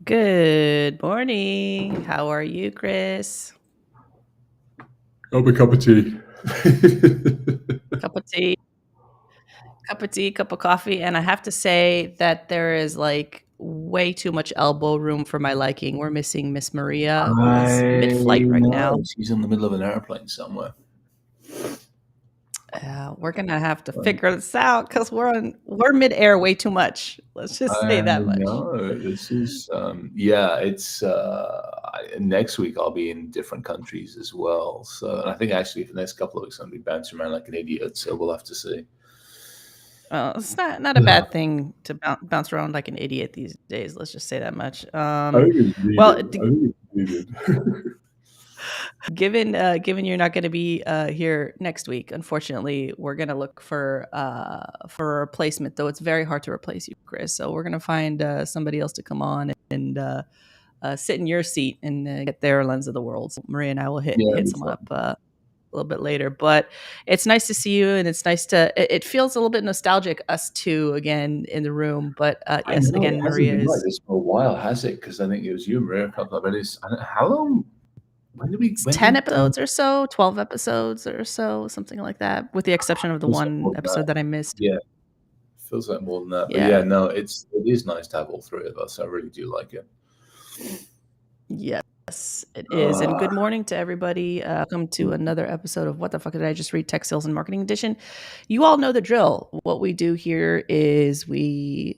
Good morning. How are you, Chris? Have a cup of tea. Cup of tea, cup of coffee. And I have to say that there is like way too much elbow room for my liking. We're missing Miss Maria, who is I mid-flight right now. know. She's in the middle of an airplane somewhere. We're gonna have to figure this out because we're mid-air way too much. Let's just say I that much. know. This is, it's next week I'll be in different countries as well. So, and I think actually for the next couple of weeks I'll be bouncing around like an idiot. So we'll have to see. It's not a bad thing to bounce around like an idiot these days. Let's just say that much. I think it's Well, needed. I think it's needed. given you're not going to be here next week, unfortunately, we're going to look for a replacement. Though it's very hard to replace you, Chris. So we're going to find somebody else to come on and sit in your seat and get their lens of the world. So Maria and I will Yeah, it'll hit be someone fun. up a little bit later. But it's nice to see you, and it's nice to. It feels a little bit nostalgic, us two again in the room. But I yes, know it again, hasn't Maria been like is. this for a while, has it? Because I think it was you, Maria, a couple of minutes. How long? When did we? It's When 10 did? episodes or so, 12 episodes or so, something like that, with the exception of the Feels like one more than that. episode that I missed. Yeah. Feels like more than that. But Yeah. yeah, no, it is nice to have all three of us. I really do like it. Yes, it is. And Uh, good morning to everybody. Welcome to another episode of What the Fuck Did I Just Read? Tech Sales and Marketing Edition. You all know the drill. What we do here is we,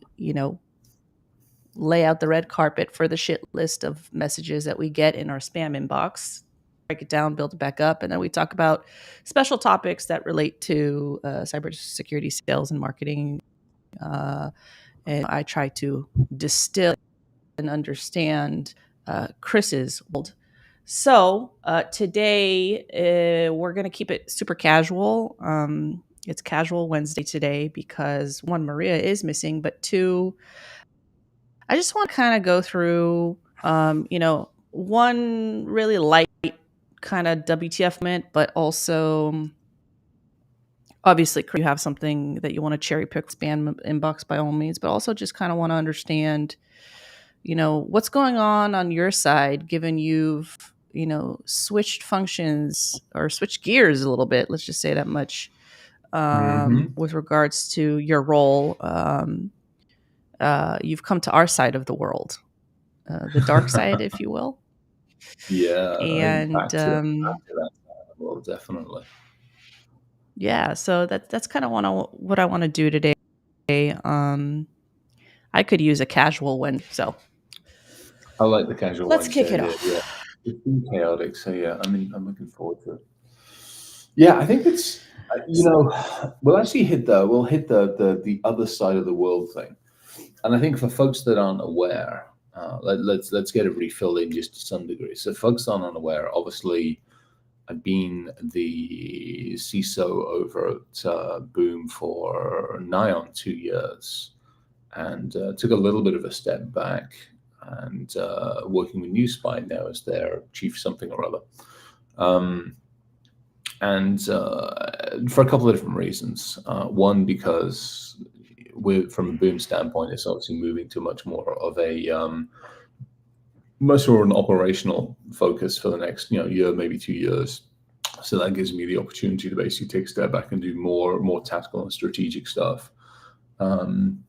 lay out the red carpet for the shit list of messages that we get in our spam inbox, break it down, build it back up, and then we talk about special topics that relate to cybersecurity sales and marketing. And I try to distill and understand Chris's world. So today we're going to keep it super casual. It's Casual Wednesday today because one, Maria is missing, but two, I just want to kind of go through, one really light kind of WTF moment, but also obviously you have something that you want to cherry pick spam inbox by all means, but also just kind of want to understand, what's going on your side, given you've, switched functions or switched gears a little bit. Let's just say that much mhm. with regards to your role. You've come to our side of the world, the dark side, if you will. Yeah, I think And back to that side. Well, definitely. yeah, so that's kind of what I want to do today. Um, I could use a casual one, so I like the casual let's kick Wednesday it idea. Yeah, off. it's been chaotic, so yeah, I'm looking forward to it. Yeah, I think it's we'll hit the other side of the world thing, and I think for folks that aren't aware, let's get everybody filled in just to some degree. So folks that aren't unaware, obviously I've been the CISO over at Boom for nigh on 2 years, and took a little bit of a step back and working with NewSpy now as their chief something or other. Um, and for a couple of different reasons. One, because from a Boom standpoint, it's obviously moving to much more of a much more an operational focus for the next year, maybe 2 years. So that gives me the opportunity to basically take a step back and do more tactical and strategic stuff. Um,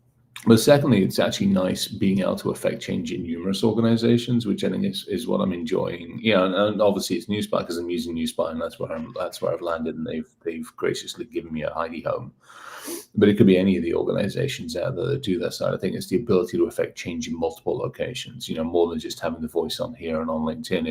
but secondly, it's actually nice being able to affect change in numerous organizations, which I think is what I'm enjoying. Yeah, and obviously it's NewSpy because I'm using NewSpy, and that's where I've landed, and they've graciously given me a hidey home. But it could be any of the organizations out there that do that side. I think it's the ability to affect change in multiple locations. More than just having the voice on here and on LinkedIn.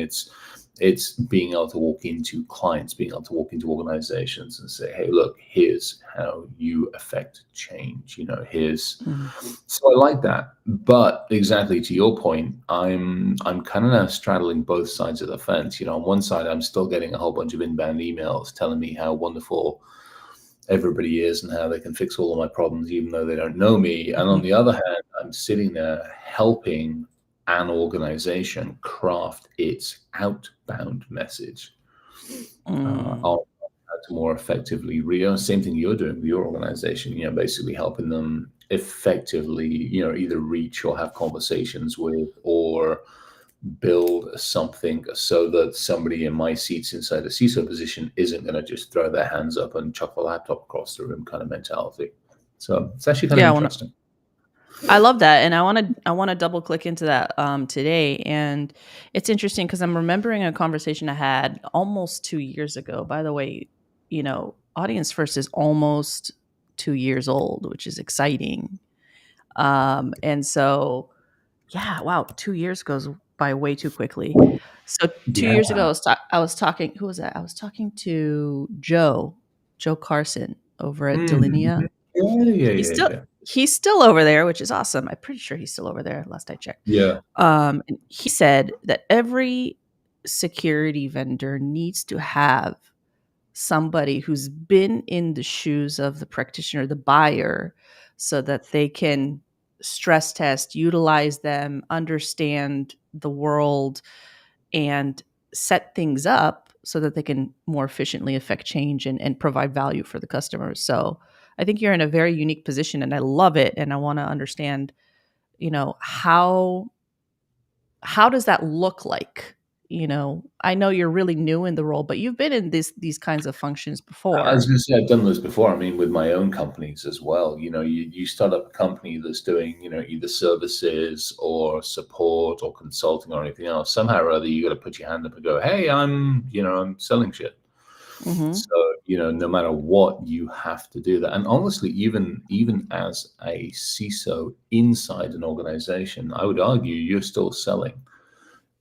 It's being able to walk into clients, being able to walk into organizations and say, hey, look, here's how you affect change. Here's Mhm. So I like that. But exactly to your point, I'm kind of now straddling both sides of the fence. On one side, I'm still getting a whole bunch of inbound emails telling me how wonderful everybody is and how they can fix all of my problems, even though they don't know me. And on Mhm. the other hand, I'm sitting there helping an organization craft its outbound message Mm. on how to more effectively same thing you're doing with your organization, basically helping them effectively, either reach or have conversations with, or build something so that somebody in my seats inside a CISO position isn't going to just throw their hands up and chuck the laptop across the room kind of mentality. So it's actually kind of Yeah, interesting. I love that, and I want to double click into that today. And it's interesting because I'm remembering a conversation I had almost 2 years ago. By the way, Audience First is almost 2 years old, which is exciting. And so, yeah, wow, 2 years goes by way too quickly. So two Yeah. years ago, I was talking. Who was that? I was talking to Joe Carson over at Mhm. Delinea. Yeah, yeah, He's yeah, still yeah. he's still over there, which is awesome. I'm pretty sure he's still over there. Last I checked. Yeah. And he said that every security vendor needs to have somebody who's been in the shoes of the practitioner, the buyer, so that they can stress test, utilize them, understand the world, and set things up so that they can more efficiently affect change and provide value for the customers. So I think you're in a very unique position and I love it. And I want to understand, how does that look like? I know you're really new in the role, but you've been in these kinds of functions I was before. going to say I've done this before. I mean, with my own companies as well. You start up a company that's doing, either services or support or consulting or anything else. Somehow or other, you got to put your hand up and go, "Hey, I'm selling shit." Hmm. So, no matter what, you have to do that. And honestly, even as a CISO inside an organization, I would argue you're still selling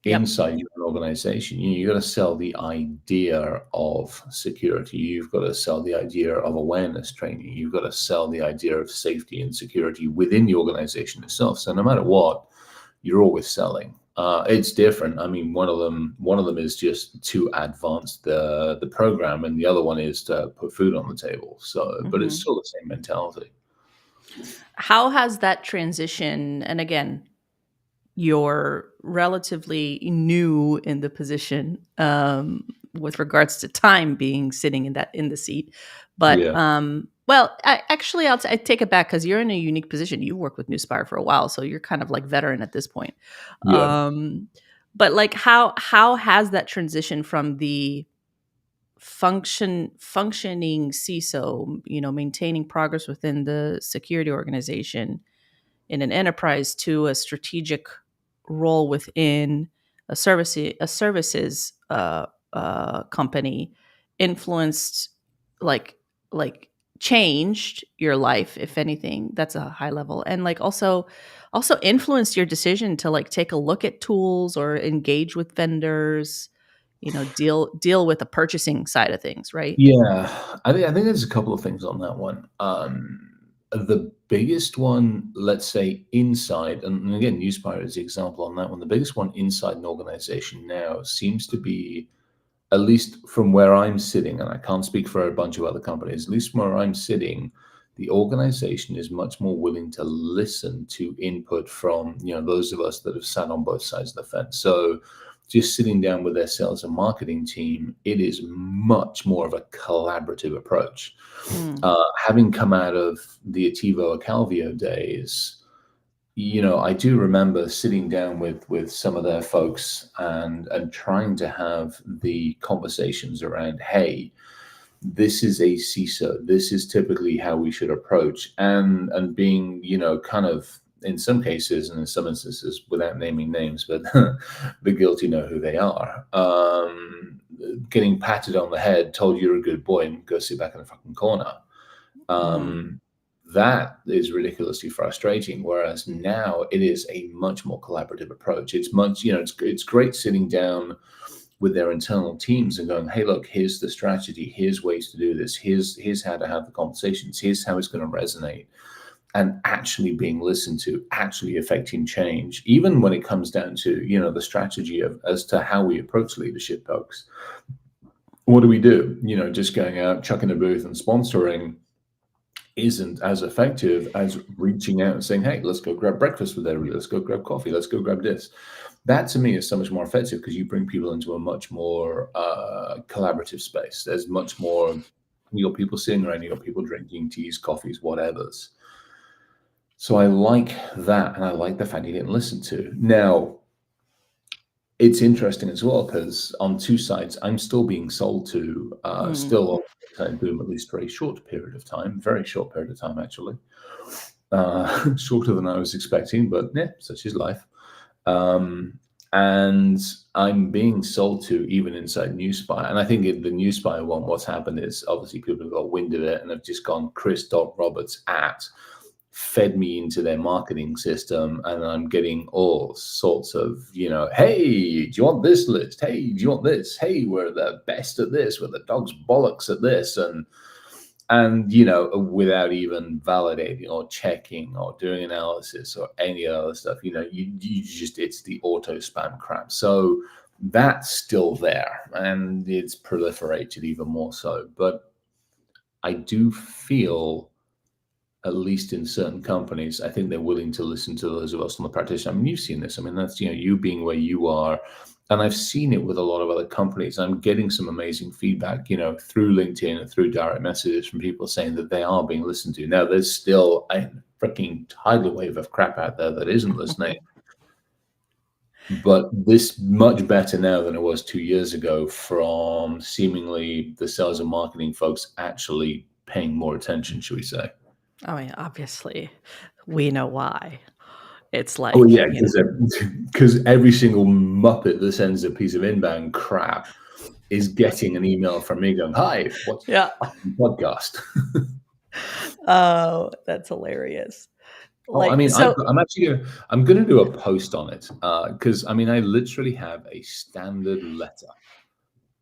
Yep. inside your organization. You got to sell the idea of security. You've got to sell the idea of awareness training. You've got to sell the idea of safety and security within the organization itself. So no matter what, you're always selling. It's different. I mean, one of them is just to advance the program, and the other one is to put food on the table. So, but it's Hmm. still the same mentality. How has that transition? And again, you're relatively new in the position, with regards to time being sitting in the seat. But Yeah, well, I take it back because you're in a unique position. You worked with Newspire for a while, so you're kind of like veteran at this point. yeah. Um, but like, how has that transition from the functioning CISO, maintaining progress within the security organization in an enterprise, to a strategic role within a services company, influenced, like like changed your life, if anything? That's a high level. And like, also influenced your decision to like take a look at tools or engage with vendors, deal with the purchasing side of things, right? Yeah, I think there's a couple of things on that one. The biggest one, let's say inside, and again, Newspire is the example on that one. The biggest one inside an organization now seems to be, at least from where I'm sitting, and I can't speak for a bunch of other companies, at least from where I'm sitting, the organization is much more willing to listen to input from, those of us that have sat on both sides of the fence. So just sitting down with their sales and marketing team, it is much more of a collaborative approach. Mm, Having come out of the Ativo Calvio days, I do remember sitting down with some of their folks and trying to have the conversations around, hey, this is a CISO. This is typically how we should approach, and being, kind of, in some cases and in some instances, without naming names, but the guilty know who they are. Getting patted on the head, told you're a good boy, and go sit back in the fucking corner. mm, Um, that is ridiculously frustrating. Whereas now it is a much more collaborative approach. It's much, it's great sitting down with their internal teams and going, hey, look, here's the strategy, here's ways to do this, here's how to have the conversations, here's how it's going to resonate, and actually being listened to, actually affecting change, even when it comes down to, the strategy of as to how we approach leadership, folks. What do we do? Just going out, chucking a booth and sponsoring isn't as effective as reaching out and saying, hey, let's go grab breakfast with everybody. Let's go grab coffee. Let's go grab this. That to me is so much more effective because you bring people into a much more collaborative space. There's much more, you got people sitting around, you got people drinking teas, coffees, whatever's. So I like that, and I like the fact you're getting listened to. Now, it's interesting as well because on two sides, I'm still being sold to, Mm. still on Boom, at least for a short period of time, very short period of time, actually. Shorter than I was expecting, but yeah, such is life. Um, and I'm being sold to even inside Newspire. And I think in the Newspire one, what's happened is obviously people have got wind of it and have just gone Chris.Roberts at fed me into their marketing system, and I'm getting all sorts of, hey, do you want this list? Hey, do you want this? Hey, we're the best at this, we're the dog's bollocks at this, and without even validating or checking or doing analysis or any other stuff, you just, it's the auto spam crap. So that's still there, and it's proliferated even more so. But I do feel, at least in certain companies, I think they're willing to listen to those of us on the practitioner. I mean, you've seen this. I mean, that's, you being where you are. And I've seen it with a lot of other companies. I'm getting some amazing feedback, through LinkedIn and through direct messages from people saying that they are being listened to. Now, there's still a freaking tidal wave of crap out there that isn't listening. But this much better now than it was 2 years ago, from seemingly the sales and marketing folks actually paying more attention, should we say. Oh yeah, obviously, we know why. It's Oh like, yeah, because every single muppet that sends a piece of inbound crap is getting an email from me going, "Hi, what's yeah. your fucking podcast?" Oh, that's hilarious. Oh, I Like, mean, so I'm gonna do a post on it, because I mean, I literally have a standard letter.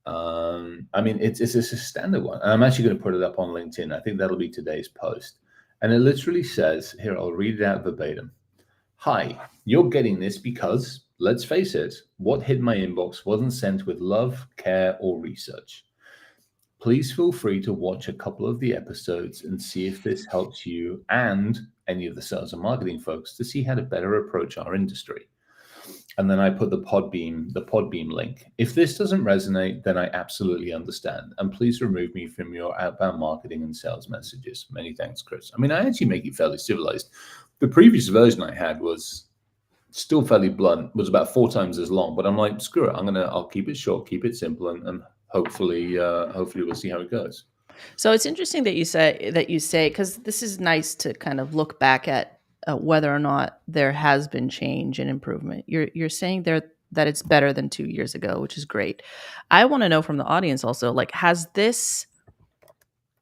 I mean, it's a standard one, and I'm actually going to put it up on LinkedIn. I think that'll be today's post, and it literally says here. I'll read it out verbatim. Hi, you're getting this because, let's face it, what hit my inbox wasn't sent with love, care, or research. Please feel free to watch a couple of the episodes and see if this helps you and any of the sales and marketing folks to see how to better approach our industry. And then I put the Podbeam link. If this doesn't resonate, then I absolutely understand. And please remove me from your outbound marketing and sales messages. Many thanks, Chris. I mean, I actually make it fairly civilized. The previous version I had was still fairly blunt, was about 4 times as long, but I'm like, screw it. I'll keep it short, keep it simple, and hopefully we'll see how it goes. So it's interesting that you say, because this is nice to kind of look back at whether or not there has been change and improvement. You're saying there that it's better than 2 years ago, which is great. I want to know from the audience also, like, has this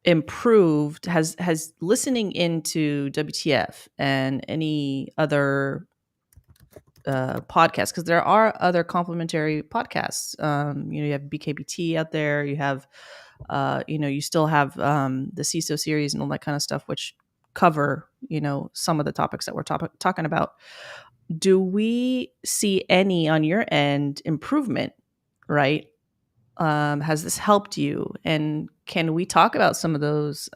improved? Has listening into WTF and any other podcasts, because there are other complementary podcasts. You have BKBT out there. You have, you still have the CISO series and all that kind of stuff, which cover, some of the topics that we're talking about. Do we see any on your end improvement? Right? Has this helped you? And can we talk about some of those,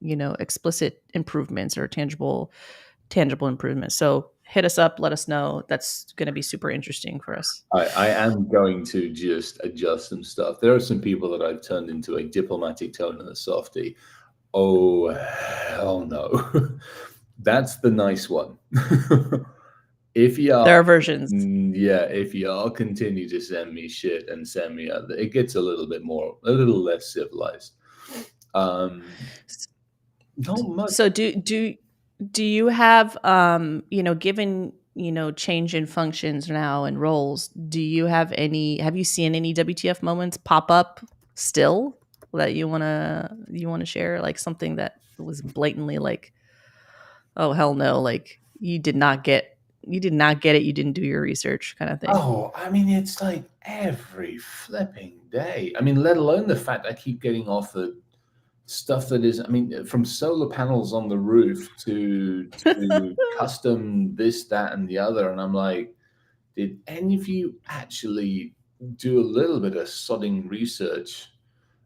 explicit improvements or tangible improvements? So hit us up, let us know. That's going to be super interesting for us. I am going to just adjust some stuff. There are some people that I've turned into a diplomatic tone and a softie. Oh, hell no. That's the nice one. If There y'all, are versions. yeah, if y'all continue to send me shit and send me other, it gets a little less civilized. Not much. So do you have, given, change in functions now and roles, have you seen any WTF moments pop up still that you want to share, like something that was blatantly like, oh hell no, like you did not get it, you didn't do your research kind of thing. Oh, I mean, it's like every flipping day. I mean, let alone the fact I keep getting offered stuff that is, I mean, from solar panels on the roof to custom this, that, and the other. And I'm like, did any of you actually do a little bit of sodding research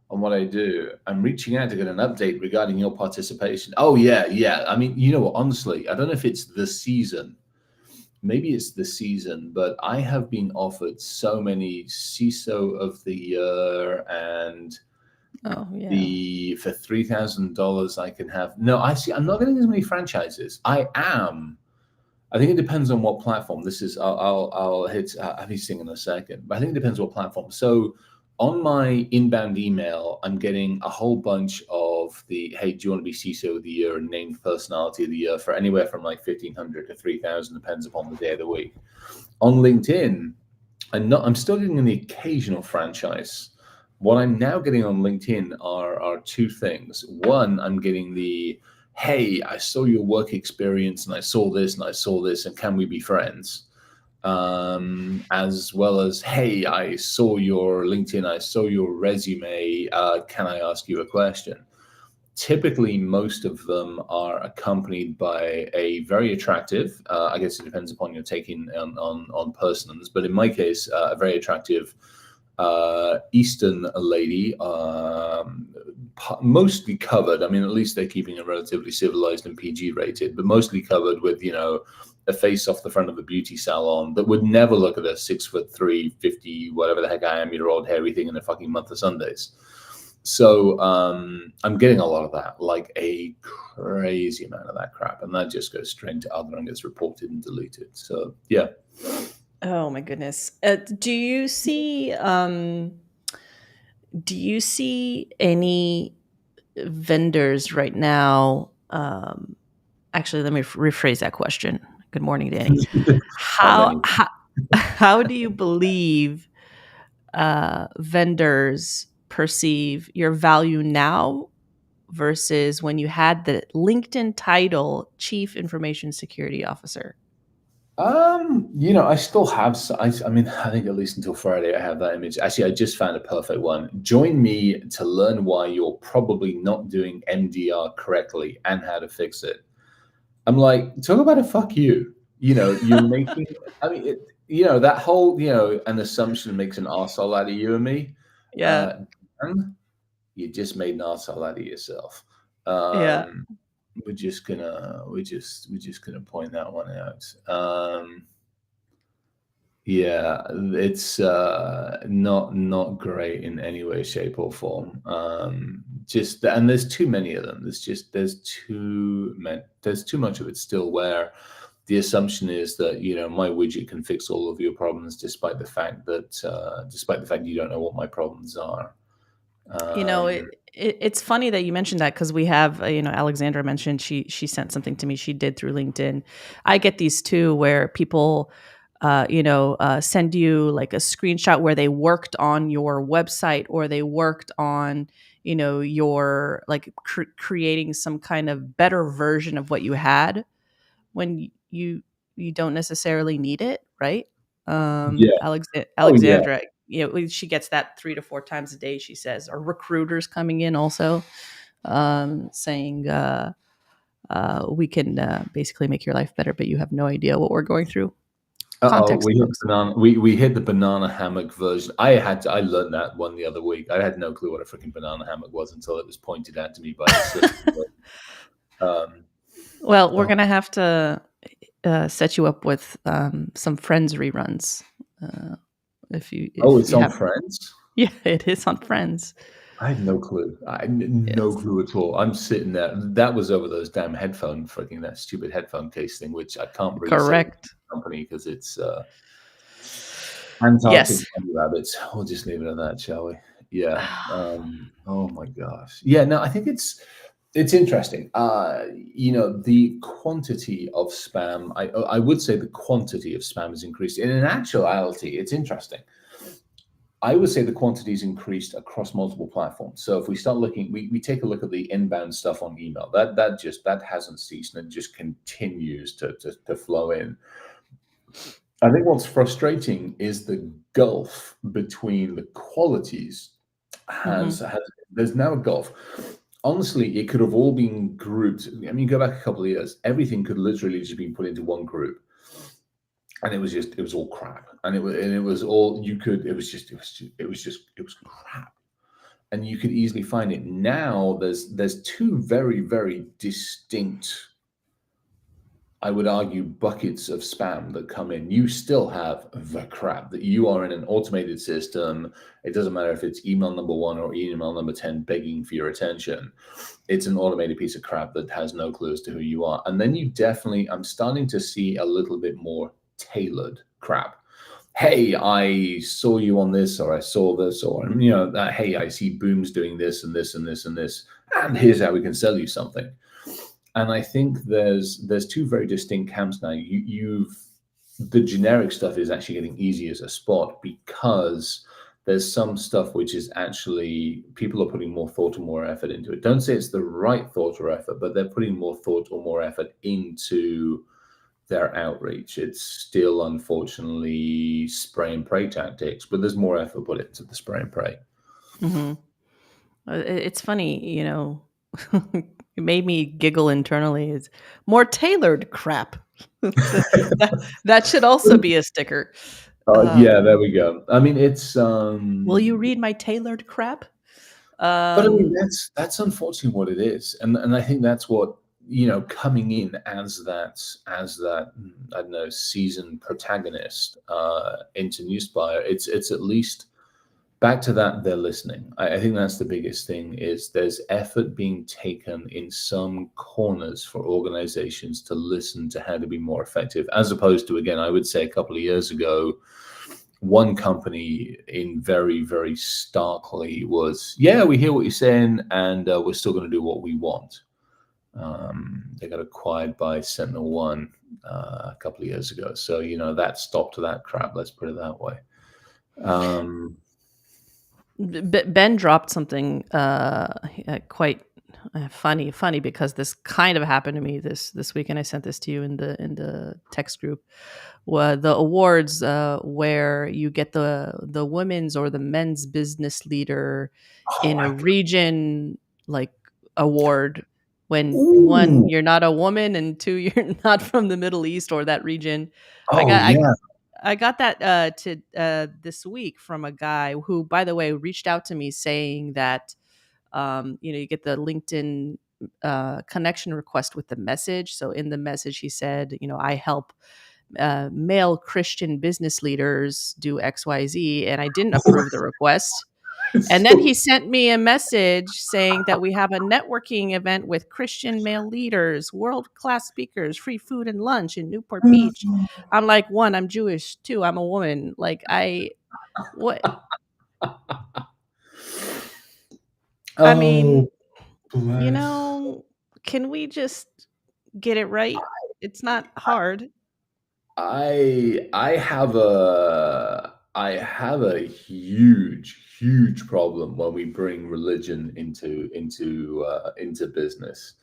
on what I do? I'm reaching out to get an update regarding your participation. Oh yeah, yeah. I mean, you know what? Honestly, I don't know if it's the season. Maybe it's the season, but I have been offered so many CISO of the year and Oh, yeah. The for $3,000 I can have. No, I see. I'm not getting as many franchises. I am. I think it depends on what platform. This is. I'll hit. I'll be seeing in a second. But I think it depends what platform. So on my inbound email, I'm getting a whole bunch of the hey, do you want to be CISO of the year and named personality of the year for anywhere from like 1,500 to 3,000, depends upon the day of the week. On LinkedIn, I'm still getting the occasional franchise. What I'm now getting on LinkedIn are two things. One, I'm getting the hey, I saw your work experience and I saw this and I saw this, and can we be friends? As well as hey, I saw your LinkedIn, I saw your resume. Can I ask you a question? Typically, most of them are accompanied by a very attractive, I guess it depends upon your taking on persons, but in my case, a very attractive Eastern lady, mostly covered. I mean, at least they're keeping it relatively civilized and PG rated, but mostly covered with, a face off the front of a beauty salon that would never look at a 6'3", 50, whatever the heck I am, year old hairy thing in a fucking month of Sundays. So I'm getting a lot of that, like a crazy amount of that crap, and that just goes straight to other and gets reported and deleted. So yeah. Oh my goodness. Do you see any vendors right now? Actually, let me rephrase that question. Good morning, Danny. How many? How do you believe vendors perceive your value now versus when you had the LinkedIn title Chief Information Security Officer? I still have. I mean, I think at least until Friday, I have that image. Actually, I just found a perfect one. Join me to learn why you're probably not doing MDR correctly and how to fix it. I'm like, talk about a fuck you. You're making. I mean, that whole an assumption makes an arsehole out of you and me. Yeah. Uh, Dan, you just made an arsehole out of yourself. Yeah. Um, we're just gonna point that one out. Yeah, it's not great in any way, shape, or form. Just and there's too many of them. There's too much of it still where the assumption is that my widget can fix all of your problems, despite the fact you don't know what my problems are. You know, Um, it's funny that you mentioned that because we have, Alexandra mentioned she sent something to me she did through LinkedIn. I get these too where people, send you like a screenshot where they worked on your website or they worked on, your like creating some kind of better version of what you had when you don't necessarily need it, right? yeah. Oh yeah. Alexandra, she gets that 3 to 4 times a day. She says, or recruiters coming in also saying, "We can basically make your life better, but you have no idea what we're going through." Uh-oh, Context, we hit the folks. banana. We hit the banana hammock version. I learned that one the other week. I had no clue what a freaking banana hammock was until it was pointed out to me by a sister. Um, Well, we're oh, gonna have to set you up with some Friends reruns oh, if it's you on have. Friends. Yeah, it is on Friends. I had no clue. No Yes, clue at all. I'm sitting there. That was over those damn that stupid headphone case thing, which I can't really say the correct. company because it's Antarctic Yes. bunny rabbits. We'll just leave it at that, shall we? Yeah. Oh my gosh. Yeah. No, I think it's interesting. The quantity of spam. I would say the quantity of spam has increased. And in actuality, it's interesting. I would say the quantity has increased across multiple platforms. So if we start looking, we take a look at the inbound stuff on email. That hasn't ceased and it just continues to flow in. I think what's frustrating is the gulf between the qualities Hmm. has there's now a gulf. Honestly, it could have all been grouped. I mean, go back a couple of years, everything could literally just be put into one group, and it was all crap, and it was all you could. It was crap, and you could easily find it. Now there's two very very distinct I would argue, buckets of spam that come in. You still have the crap that you are in an automated system. It doesn't matter if it's email number 1 or email number 10 begging for your attention. It's an automated piece of crap that has no clue as to who you are. And then you definitely, I'm starting to see a little bit more tailored crap. Hey, I saw you on this, or I saw this, or, hey, I see Boom's doing this and this and this and this, and here's how we can sell you something. And I think there's two very distinct camps now. The generic stuff is actually getting easy as a spot, because there's some stuff which is actually, people are putting more thought or more effort into it. Don't say it's the right thought or effort, but they're putting more thought or more effort into their outreach. It's still, unfortunately, spray and pray tactics, but there's more effort put into the spray and pray. Mm-hmm. It's funny, it made me giggle internally. It's more tailored crap. that should also be a sticker. Yeah, there we go. I mean, it's Will you read my tailored crap? But I mean, that's unfortunately what it is, and I think that's what, coming in as that I don't know, seasoned protagonist into Newspire. It's at least back to that, they're listening. I think that's the biggest thing, is there's effort being taken in some corners for organizations to listen to how to be more effective, as opposed to, again, I would say a couple of years ago, one company in very, very starkly was, yeah, we hear what you're saying, and we're still going to do what we want. They got acquired by Sentinel One a couple of years ago. So, that stopped that crap. Let's put it that way. Ben dropped something quite funny, because this kind of happened to me this week, and I sent this to you in the text group. The awards where you get the women's or the men's business leader in a region, like, award, when one, Ooh. you're not a woman, and two, you're not from the Middle East or that region. I Oh, got yeah. I got that this week from a guy who, by the way, reached out to me saying that you get the LinkedIn connection request with the message. So in the message, he said, I help male Christian business leaders do XYZ, and I didn't approve the request. And then he sent me a message saying that we have a networking event with Christian male leaders, world-class speakers, free food and lunch in Newport Beach. I'm like, one, I'm Jewish. Two, I'm a woman. Like, what? I Oh, mean, bless. can we just get it right? It's not hard. I have a huge problem when we bring religion into business.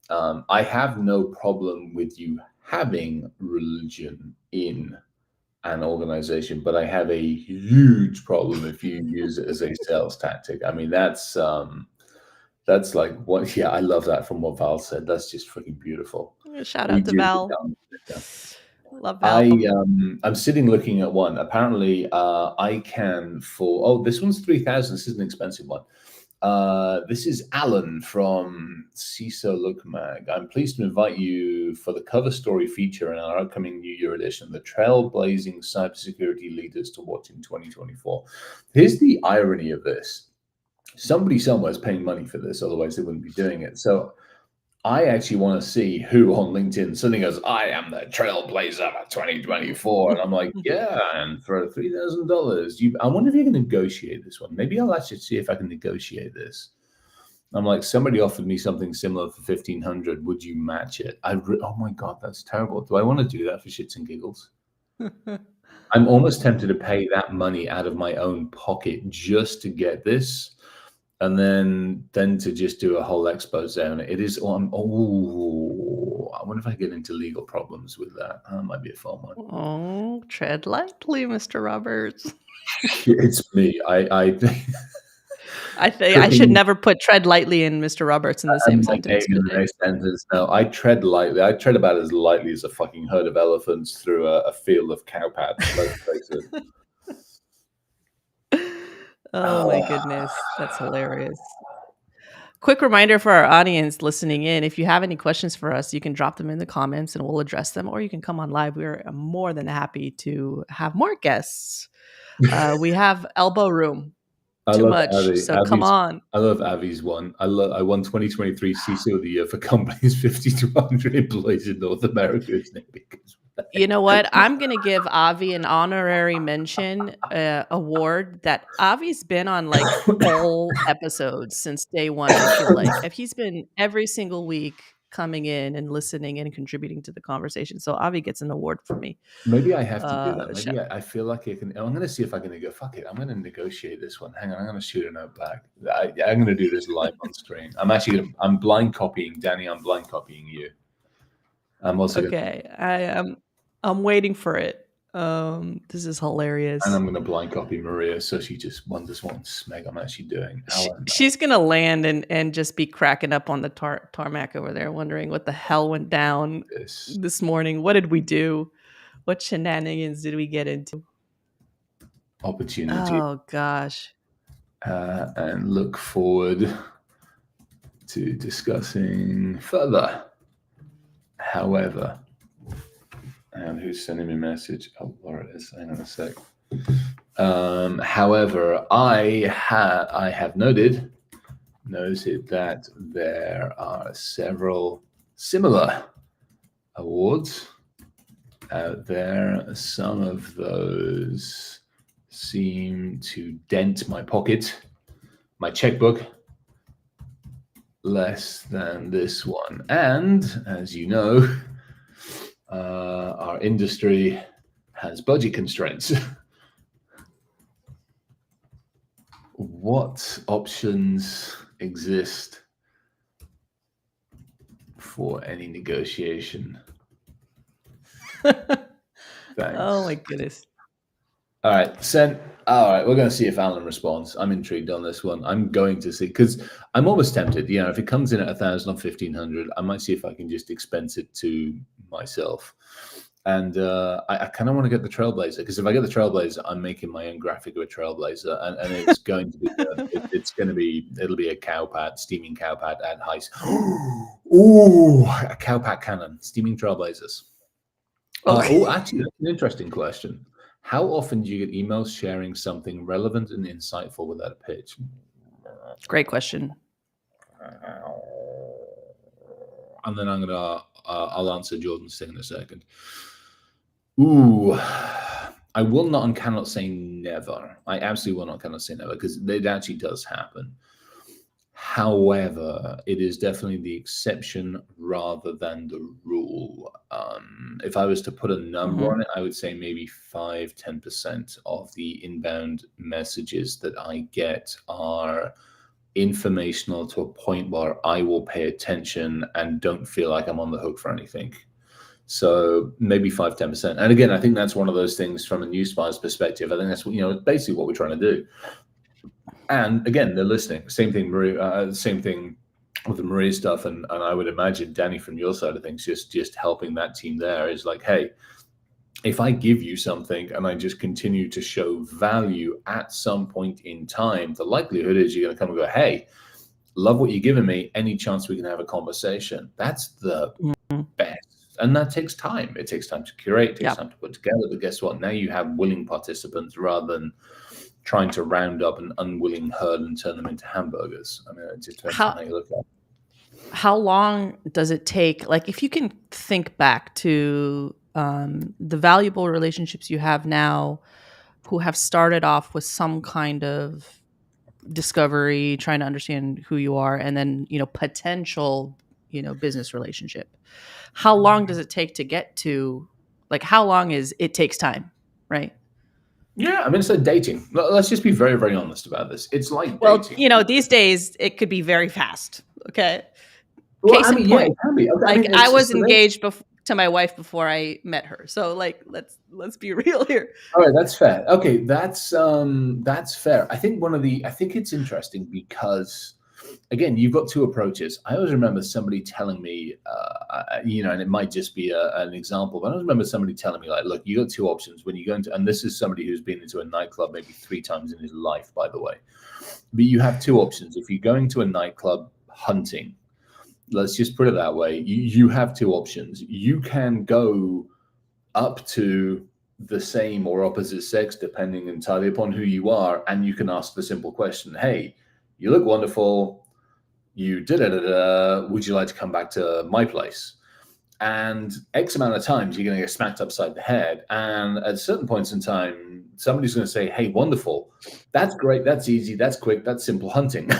I have no problem with you having religion in an organization, but I have a huge problem if you use it as a sales tactic. I mean, that's like what. Yeah, I love that from what Val said. That's just freaking beautiful. Shout We out to do the Val. dumb. Yeah. Love Val. I'm sitting looking at one. Apparently, I can for this one's 3,000. This is an expensive one. This is Alan from CISO Look Mag. I'm pleased to invite you for the cover story feature in our upcoming New Year edition, the Trailblazing Cybersecurity Leaders to Watch in 2024. Here's the irony of this. Somebody somewhere is paying money for this, otherwise they wouldn't be doing it. So I actually want to see who on LinkedIn suddenly goes, I am the trailblazer for 2024. And I'm like, yeah, and for $3,000, I wonder if you can negotiate this one. Maybe I'll actually see if I can negotiate this. I'm like, somebody offered me something similar for 1,500. Would you match it? Oh my God, that's terrible. Do I want to do that for shits and giggles? I'm almost tempted to pay that money out of my own pocket just to get this. And then to just do a whole expose on it. It is on. Oh, I wonder if I get into legal problems with that. That might be a fun one. Oh, tread lightly, Mr. Roberts. It's me. I I think I should never put tread lightly and Mr. Roberts in the same my name sentence. in the next sentence. No, I tread lightly. I tread about as lightly as a fucking herd of elephants through a field of cow pads. Let's face it. Oh my goodness, that's hilarious. quick reminder for our audience listening in, if you have any questions for us, you can drop them in the comments and we'll address them, or you can come on live. We're more than happy to have more guests. We have elbow room. I Too love much. Avi. So come on. I love Avi's one. I won 2023 CISO of the year for companies 50 to 100 employees in North America. You know what? I'm going to give Avi an honorary mention award that Avi's been on like all episodes since day one, I feel like. If he's been every single week coming in and listening and contributing to the conversation. So Avi gets an award from me. Maybe I have to do that. Sh- Maybe I feel like I can. I'm going to see if I can go. Fuck it. I'm going to negotiate this one. Hang on. I'm going to shoot a note back. I'm going to do this live on screen. I'm blind copying Danny. I'm blind copying you. I'm also Okay. I'm waiting for it. This is hilarious. And I'm going to blind copy Maria, so she just wonders what smeg I'm actually doing. She's going to land and just be cracking up on the tarmac over there, wondering what the hell went down this morning. What did we do? What shenanigans did we get into? Opportunity. Oh, gosh. And look forward to discussing further. However, and who's sending me a message? Oh, Laura it is. Hang on a sec. However, I have noted that there are several similar awards out there. Some of those seem to dent my pocket, my checkbook, less than this one. And as you know, our industry has budget constraints. What options exist for any negotiation? Thanks. Oh my goodness. All right, send. All right, we're going to see if Alan responds. I'm intrigued on this one. I'm going to see, because I'm almost tempted. You know, if it comes in at 1,000 or 1,500, I might see if I can just expense it to myself. And I kind of want to get the Trailblazer, because if I get the Trailblazer, I'm making my own graphic of a Trailblazer, and it's going to be it'll be a cowpat, steaming cowpat at high. Ooh, a cowpat cannon, steaming Trailblazers. Okay. Actually, that's an interesting question. How often do you get emails sharing something relevant and insightful without a pitch? Great question. And then I'll answer Jordan's thing in a second. Ooh, I will not and cannot say never. I absolutely will not cannot say never, because it actually does happen. However, it is definitely the exception rather than the rule. If I was to put a number on it, I would say maybe 5-10% of the inbound messages that I get are informational to a point where I will pay attention and don't feel like I'm on the hook for anything. So maybe 5-10%. And again, I think that's one of those things from a news spy's perspective. I think that's basically what we're trying to do. And again, they're listening. Same thing, Maria. Same thing with the Maria stuff, and I would imagine Danny, from your side of things, just helping that team there is like, hey, if I give you something and I just continue to show value at some point in time, the likelihood is you're going to come and go, hey, love what you're giving me. Any chance we can have a conversation? That's the best. And that takes time. It takes time to curate, it takes time to put together. But guess what? Now you have willing participants rather than trying to round up an unwilling herd and turn them into hamburgers. I mean, it just depends on how you look at it. How long does it take? Like, if you can think back to the valuable relationships you have now, who have started off with some kind of discovery, trying to understand who you are, and then, potential, business relationship. How long does it take to get to, like, how long is it takes time, right? Yeah, I mean, it's like dating. Let's just be very, very honest about this. It's like dating. Well, these days it could be very fast. Okay. Well, Case in point. Yeah, it can be. Okay, I was engaged to my wife before I met her. So, like, let's be real here. All right, that's fair. Okay, that's fair. I think it's interesting because, again, you've got two approaches. I always remember somebody telling me, and it might just be an example, but I always remember somebody telling me, like, look, you got two options when you go into, and this is somebody who's been into a nightclub maybe 3 times in his life, by the way. But you have two options. If you're going to a nightclub, hunting. Let's just put it that way. You have two options. You can go up to the same or opposite sex, depending entirely upon who you are, and you can ask the simple question, hey, you look wonderful, you would you like to come back to my place? And X amount of times you're going to get smacked upside the head, and at certain points in time somebody's going to say, hey, wonderful, that's great, that's easy, that's quick, that's simple hunting.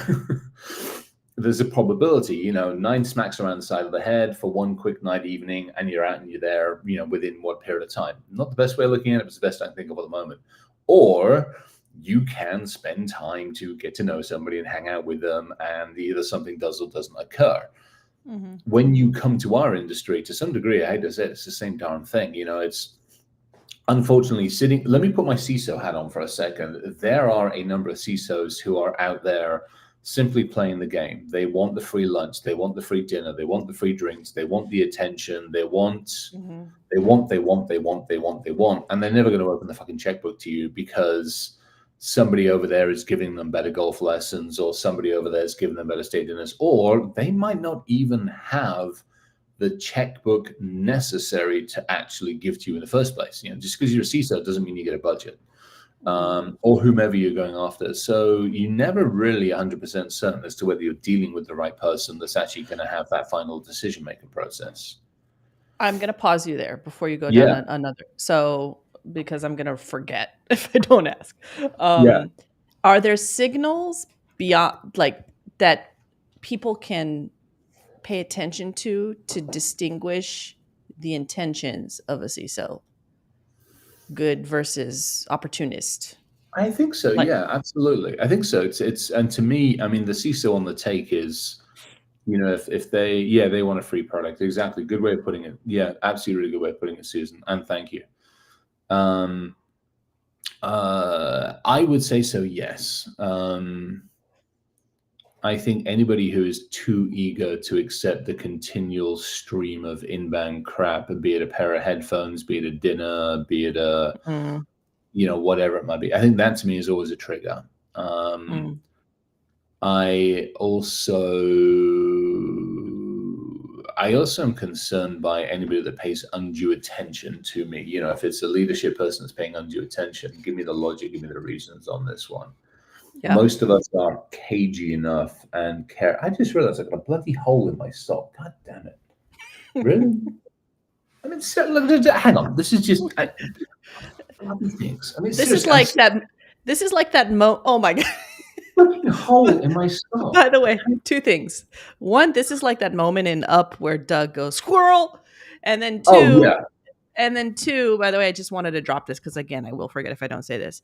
There's a probability, 9 smacks around the side of the head for one quick night evening, and you're out and you're there, within what period of time. Not the best way of looking at it, but it's the best I can think of at the moment. Or you can spend time to get to know somebody and hang out with them, and either something does or doesn't occur. Mm-hmm. When you come to our industry, to some degree, I hate to say it, it's the same darn thing. It's unfortunately sitting. Let me put my CISO hat on for a second. There are a number of CISOs who are out there simply playing the game. They want the free lunch, they want the free dinner, they want the free drinks, they want the attention, they want, and they're never going to open the fucking checkbook to you because somebody over there is giving them better golf lessons, or somebody over there is giving them better state dinners, or they might not even have the checkbook necessary to actually give to you in the first place. Just because you're a CISO doesn't mean you get a budget. Or whomever you're going after. So you're never really 100% certain as to whether you're dealing with the right person that's actually going to have that final decision-making process. I'm going to pause you there before you go down another. So, because I'm going to forget if I don't ask. Are there signals beyond, like, that people can pay attention to distinguish the intentions of a CISO? Good versus opportunist? I think so. Yeah, absolutely. I think so. It's and to me, I mean, the CISO on the take is, if they want a free product. Exactly. Good way of putting it. Yeah, absolutely really good way of putting it, Susan. And thank you. I would say so. Yes. I think anybody who is too eager to accept the continual stream of inbound crap, be it a pair of headphones, be it a dinner, be it a, whatever it might be, I think that to me is always a trigger. I also am concerned by anybody that pays undue attention to me. If it's a leadership person that's paying undue attention, give me the logic, give me the reasons on this one. Yeah. Most of us are cagey enough and care. I just realized I've got a bloody hole in my sock. God damn it. Really? I mean, hang on. This is just bloody things. I mean, this is like that. This is like that. Oh my God. Fucking hole in my sock. By the way, 2 things. One, this is like that moment in Up where Doug goes squirrel, and then 2. And then 2. By the way, I just wanted to drop this because again, I will forget if I don't say this.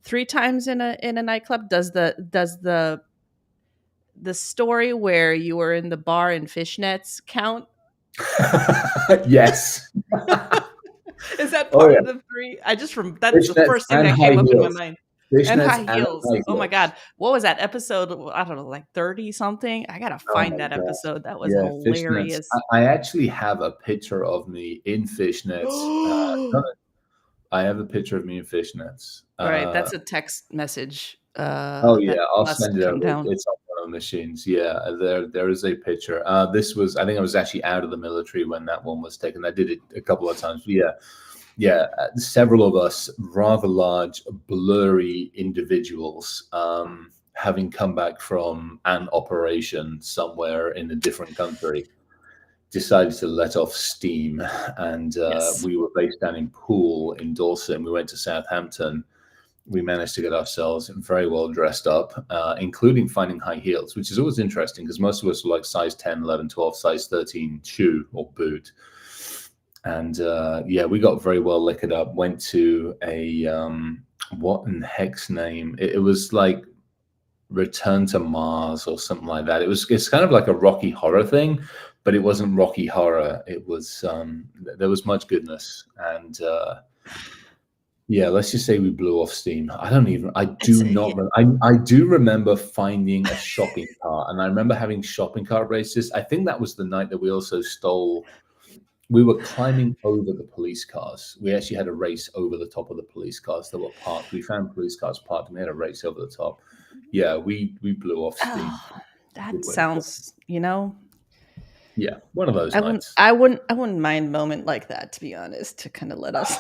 3 times in a nightclub, does the story where you were in the bar in fishnets count? Yes. Is that part of the 3? That's fishnets, the first thing that came up in my mind. Fishnets and high heels. Oh my God. What was that episode? I don't know, like 30 something. I got to find that episode. That was hilarious. I actually have a picture of me in fishnets. I have a picture of me in fishnets. All right, that's a text message. I'll send it over. It's on one of the machines. Yeah, there is a picture. I think I was actually out of the military when that one was taken. I did it a couple of times. Several of us, rather large, blurry individuals, having come back from an operation somewhere in a different country, decided to let off steam, and we were based down in Poole in Dorset, and we went to Southampton. We managed to get ourselves very well dressed up, including finding high heels, which is always interesting because most of us are like size 10, 11, 12, size 13 shoe or boot. And we got very well liquored up, went to a, what in the heck's name? It was like Return to Mars or something like that. It's kind of like a Rocky Horror thing, but it wasn't Rocky Horror. It was, there was much goodness. And let's just say we blew off steam. I do remember finding a shopping cart, and I remember having shopping cart races. I think that was the night that we also stole. We were climbing over the police cars. We actually had a race over the top of the police cars that were parked. We found police cars parked, and we had a race over the top. Yeah, we blew off steam. That Good way to put it. sounds, you know, Yeah, one of those I wouldn't, nights. I wouldn't, I wouldn't mind a moment like that, to be honest, to kind of let us.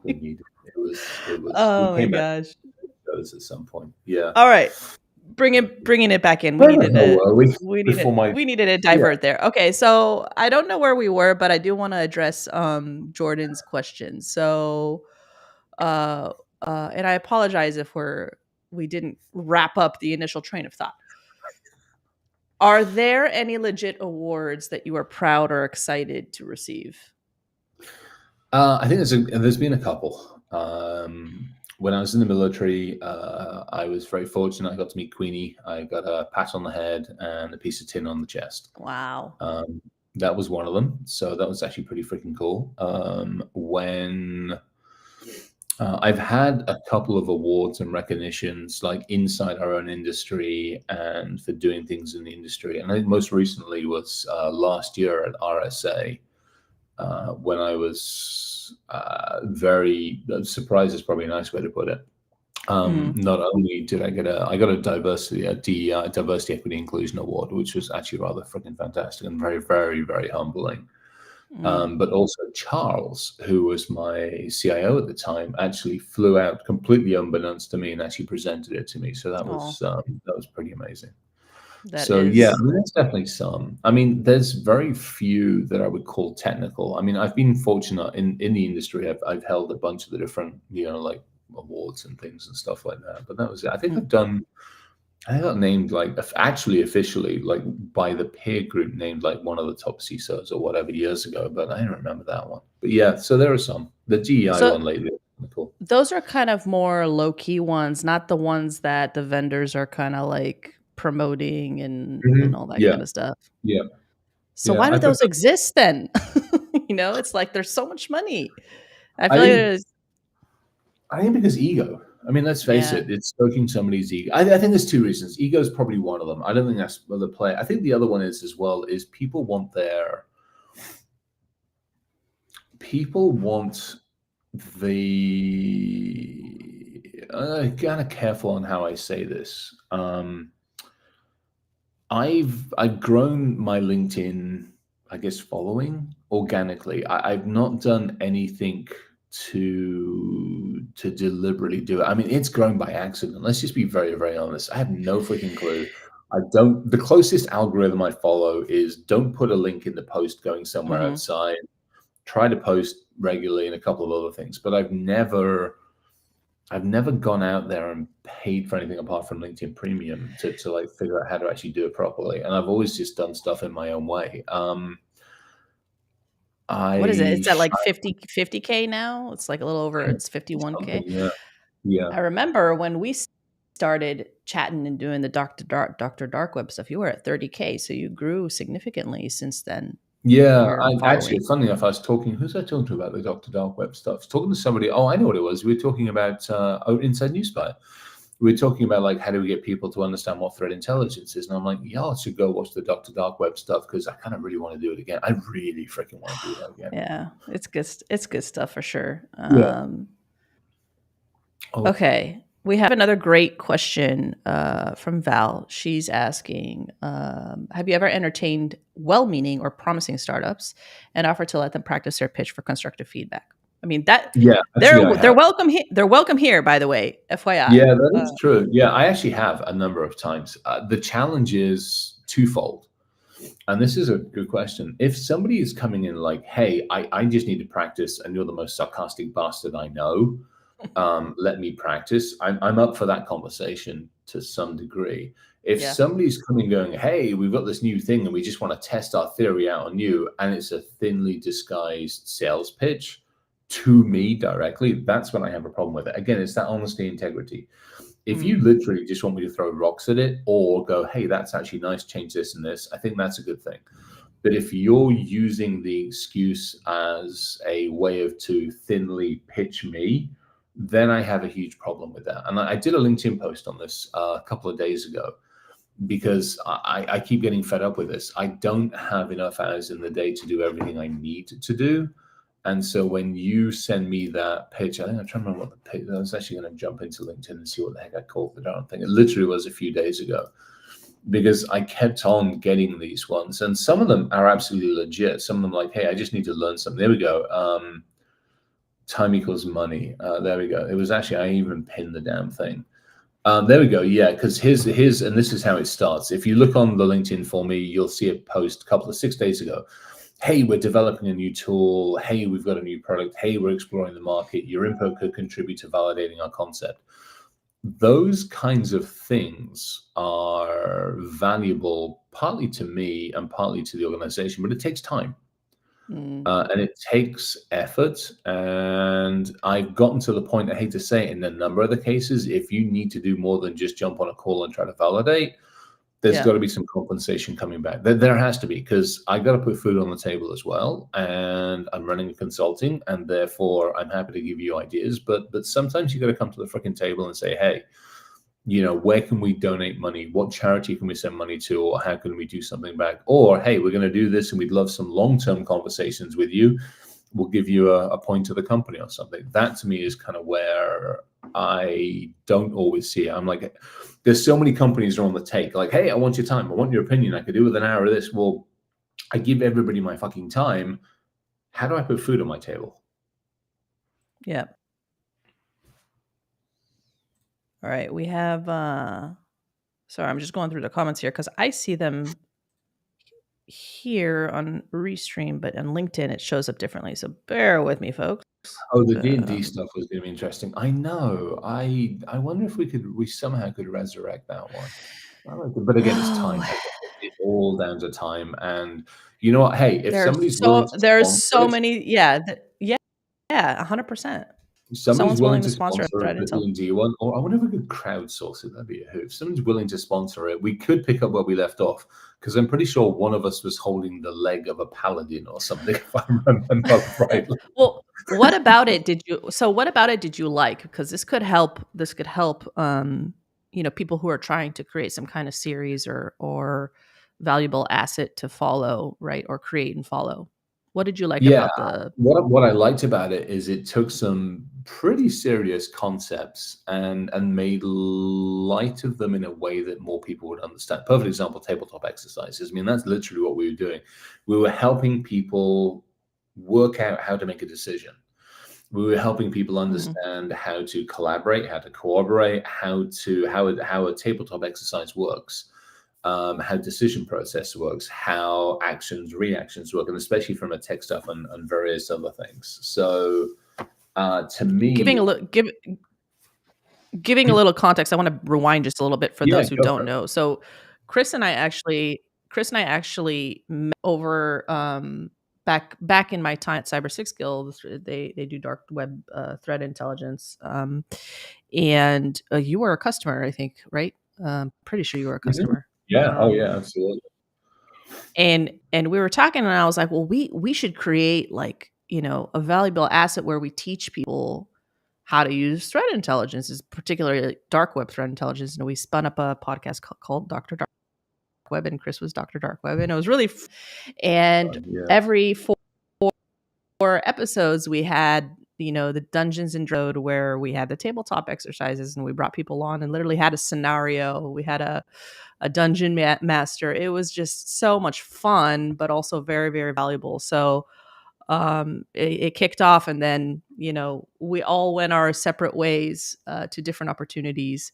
We needed it. Was we Oh my came back gosh! to those at some point. Yeah. All right, bringing it back in. Where the hell were we before my? We needed to Yeah. divert there. Okay, so I don't know where we were, but I do want to address Jordan's question. So, uh, and I apologize if we didn't wrap up the initial train of thought. Are there any legit awards that you are proud or excited to receive? I think there's been a couple. When I was in the military, I was very fortunate. I got to meet Queenie. I got a pat on the head and a piece of tin on the chest. Wow. That was one of them. So that was actually pretty freaking cool. When I've had a couple of awards and recognitions, like inside our own industry and for doing things in the industry. And I think most recently was last year at RSA. When I was very surprised is probably a nice way to put it. Mm, Not only did I got a DEI, diversity, equity, inclusion award, which was actually rather freaking fantastic and very, very, very humbling. mm. But also Charles, who was my CIO at the time, actually flew out completely unbeknownst to me and actually presented it to me. So Oh, that was pretty amazing. that So yeah, I is. mean, there's definitely some. I mean, there's very few that I would call technical. I mean, I've been fortunate in the industry. I've held a bunch of the different, like awards and things and stuff like that. But that was it. I think Mm. I've done. I got named like actually officially like by the peer group named like one of the top CISOs or whatever years ago. But I don't remember that one. But yeah, so there are some. The GEI So one lately. Cool. those are kind of more low key ones, not the ones that the vendors are kind of like promoting and all that Yeah, kind of stuff. yeah, So yeah. why do those exist then? It's like there's so much money. I I feel like think there's I think because ego. I mean, let's face yeah. it, it's stoking somebody's ego. I think there's two reasons. Ego is probably one of them. I don't think that's the play. I think the other one is as well is people want the kind of careful on how I say this. I've grown my LinkedIn, I guess, following organically. I've not done anything to deliberately do it. I mean, it's grown by accident. Let's just be very, very honest. I have no freaking clue. I don't. The closest algorithm I follow is don't put a link in the post going somewhere Mhm. outside. Try to post regularly and a couple of other things, but I've never gone out there and paid for anything apart from LinkedIn Premium to like figure out how to actually do it properly. And I've always just done stuff in my own way. What is it? I It's at like 50K now. It's like a little over. It's something, 51K. yeah, yeah, I remember when we started chatting and doing the Doctor Dark Web stuff. You were at 30K, so you grew significantly since then. yeah. Your I actually, following. funny enough, I was talking. Who's I talking to about the Doctor Dark Web stuff? I was talking to somebody. Oh, I know what it was. We were talking about Inside Newsfire. We were talking about like how do we get people to understand what threat intelligence is, and I'm like, y'all should go watch the Doctor Dark Web stuff because I kind of really want to do it again. I really freaking want to do that again. Yeah, it's good. It's good stuff for sure. Yeah. Oh, Okay, we have another great question from Val. She's asking, have you ever entertained well-meaning or promising startups and offered to let them practice their pitch for constructive feedback? I mean that yeah. Actually, I they're have. welcome. They're welcome here, by the way. FYI. Yeah, that is true. Yeah, I actually have a number of times. The challenge is twofold. And this is a good question. If somebody is coming in like, hey, I just need to practice and you're the most sarcastic bastard I know, let me practice. I'm up for that conversation to some degree. If Yeah. somebody's coming going, hey, we've got this new thing and we just want to test our theory out on you, and it's a thinly disguised sales pitch to me directly, that's when I have a problem with it. Again, it's that honesty, integrity. If Mm. you literally just want me to throw rocks at it or go, hey, that's actually nice, change this and this, I think that's a good thing. But if you're using the excuse as a way to thinly pitch me, then I have a huge problem with that. And I did a LinkedIn post on this a couple of days ago because I keep getting fed up with this. I don't have enough hours in the day to do everything I need to do. And so when you send me that pitch, I think I'm trying to remember what the pitch. I was actually going to jump into LinkedIn and see what the heck I called it. I don't think it literally was a few days ago. because I kept on getting these ones, and some of them are absolutely legit. Some of them like, hey, I just need to learn something. There we go. Time equals money. There we go. It was actually, I even pinned the damn thing. There we go. Yeah, because here's and this is how it starts. If you look on the LinkedIn for me, you'll see a post a couple of 6 days ago. Hey, we're developing a new tool. Hey, we've got a new product. Hey, we're exploring the market. Your input could contribute to validating our concept. Those kinds of things are valuable partly to me and partly to the organization, but it takes time. Mm. And it takes effort. And I've gotten to the point, I hate to say it, in a number of the cases, if you need to do more than just jump on a call and try to validate, there's Yeah. got to be some compensation coming back. There has to be, because I got to put food on the table as well. And I'm running a consulting, and therefore I'm happy to give you ideas. But sometimes you got to come to the freaking table and say, hey, where can we donate money? What charity can we send money to? Or how can we do something back? Or, hey, we're going to do this and we'd love some long-term conversations with you. We'll give you a point to the company or something. That to me is kind of where I don't always see it. I'm like, there's so many companies are on the take. Like, hey, I want your time. I want your opinion. I could do with an hour of this. Well, I give everybody my fucking time. How do I put food on my table? Yeah. All right. We have sorry, I'm just going through the comments here because I see them here on Restream, but on LinkedIn it shows up differently. So bear with me, folks. Oh, the D&D stuff was going to be interesting. I know. I wonder if we somehow could resurrect that one. But again, it's time. Oh, It's all down to time. And you know what? Hey, if somebody's willing to there's sponsor so it, many. Yeah, yeah, 100%. if somebody's Someone's willing willing to to sponsor a sponsor thread a until. D&D one, or I wonder if we could crowdsource it. That'd be a hoot. If someone's willing to sponsor it, we could pick up where we left off, because I'm pretty sure one of us was holding the leg of a paladin or something, if I remember rightly. Well, what about it did you like? Because this could help people who are trying to create some kind of series or valuable asset to follow, right? Or create and follow. What did you like Yeah, about the what I liked about it is it took some pretty serious concepts and made light of them in a way that more people would understand. Perfect example, tabletop exercises. I mean, that's literally what we were doing. We were helping people work out how to make a decision. We were helping people Mhm. understand how to collaborate, how to cooperate, how a tabletop exercise works, how decision process works, how actions, reactions work, and especially from a tech stuff and various other things. So to giving me, a little giving a little context, I wanna rewind just a little bit for yeah, those who go don't for it. know. So, Chris and I actually met over, back in my time at Cyber Six Guild. They do dark web, threat intelligence, and, you were a customer, I think, right? Pretty sure you were a Mhm. customer. Yeah. Oh, Um, yeah. Absolutely. and we were talking, and I was like, "Well, we should create, like, a valuable asset where we teach people how to use threat intelligence, is particularly dark web threat intelligence." And we spun up a podcast called Dr. Dark Web, and Chris was Dr. Dark Web, and it was really and Yeah. every four episodes we had the Dungeons and Drode, where we had the tabletop exercises, and we brought people on and literally had a scenario. We had a dungeon master. It was just so much fun, but also very, very valuable. So it kicked off, and then we all went our separate ways to different opportunities,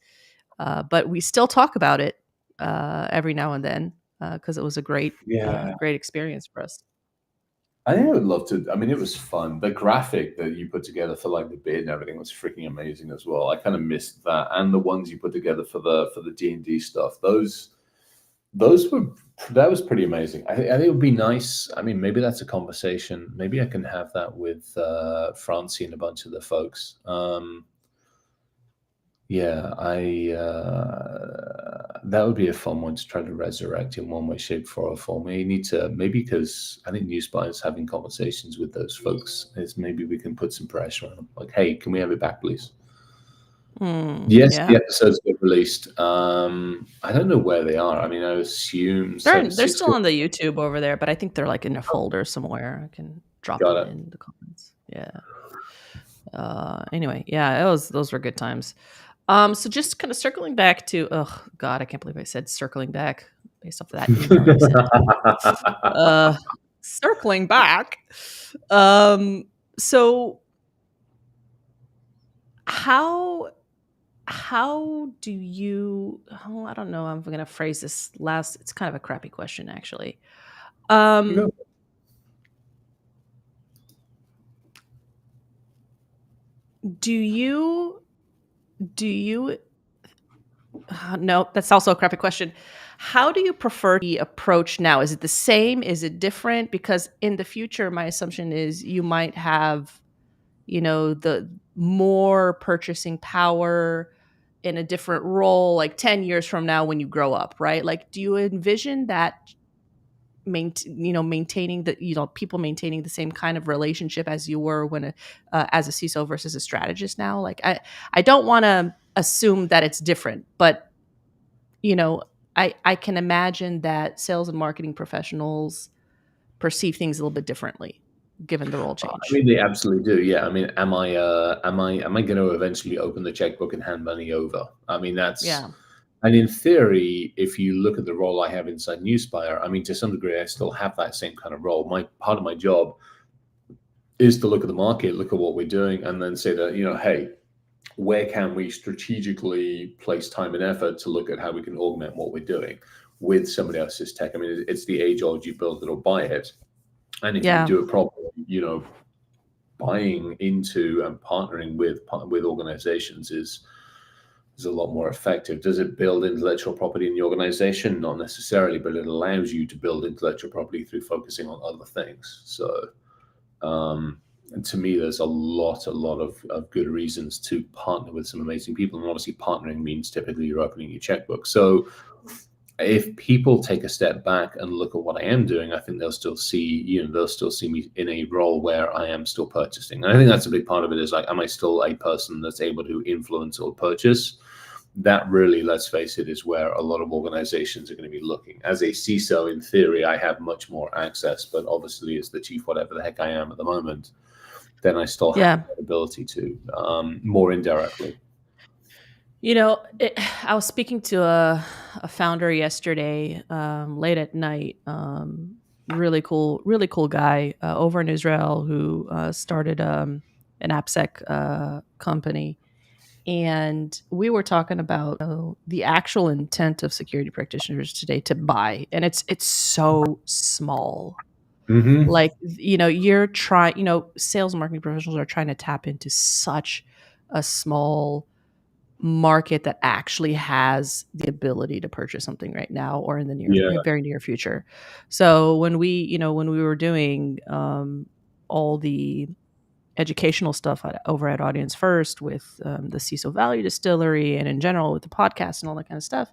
but we still talk about it every now and then because it was a Yeah. great experience for us. I think I would love to. I mean, it was fun. The graphic that you put together for like the bid and everything was freaking amazing as well. I kind of missed that, and the ones you put together for the D&D stuff. Those were that was pretty amazing. I think it would be nice. I mean, maybe that's a conversation. Maybe I can have that with Francie and a bunch of the folks. Yeah, I that would be a fun one to try to resurrect in one way, shape, or form. We need to maybe, because I think Newspy is having conversations with those folks. Is maybe we can put some pressure on them, like, hey, can we have it back, please? Yes, the Yeah, episodes get released. I don't know where they are. I mean, I assume Cyber they're Six. still on the YouTube over there, but I think they're like in a folder somewhere. I can drop Got them it. in the comments. Yeah. Anyway, yeah, those were good times. So just kind of circling back to, oh God, I can't believe I said circling back based off of that email you sent to me. Uh, Circling back. Um, so how do you? Oh, I don't know. I'm going to phrase this last. It's kind of a crappy question, actually. Um, No. do you do you no, that's also a crappy question. How do you prefer the approach now? Is it the same? Is it different? Because in the future, my assumption is you might have, the more purchasing power in a different role, like 10 years from now when you grow up, right? Like, do you envision that maintaining the, people maintaining the same kind of relationship as you were when as a CISO versus a strategist now? Like, I don't want to assume that it's different, but you know, I can imagine that sales and marketing professionals perceive things a little bit differently given the role I change. mean, they absolutely do. Yeah. I mean, am I going to eventually open the checkbook and hand money over? I mean, Yeah. and in theory, if you look at the role I have inside Newspire, I mean, to some degree, I still have that same kind of role. My part of my job is to look at the market, look at what we're doing, and then say that, hey, where can we strategically place time and effort to look at how we can augment what we're doing with somebody else's tech? I mean, it's the age old, you build it or buy it. And if you Yeah. do it properly, buying into and partnering with organizations is a lot more effective. Does it build intellectual property in the organization? Not necessarily, but it allows you to build intellectual property through focusing on other things. So, and to me, there's a lot of good reasons to partner with some amazing people. And obviously, partnering means typically you're opening your checkbook. So, if people take a step back and look at what I am doing, I think they'll still see me in a role where I am still purchasing. And I think that's a big part of it is like, am I still a person that's able to influence or purchase? That really, let's face it, is where a lot of organizations are going to be looking. As a CISO, in theory, I have much more access, but obviously, as the chief, whatever the heck I am at the moment, then I still have Yeah. that ability to more indirectly. I was speaking to a founder yesterday, late at night. Really cool guy over in Israel who started an AppSec company. And we were talking about the actual intent of security practitioners today to buy. And it's so small. Mm-hmm. Like, you're trying, sales and marketing professionals are trying to tap into such a small market that actually has the ability to purchase something right now or in the Yeah. very near future. So when we were doing all the educational stuff over at Audience First with the CISO Value Distillery and in general with the podcast and all that kind of stuff,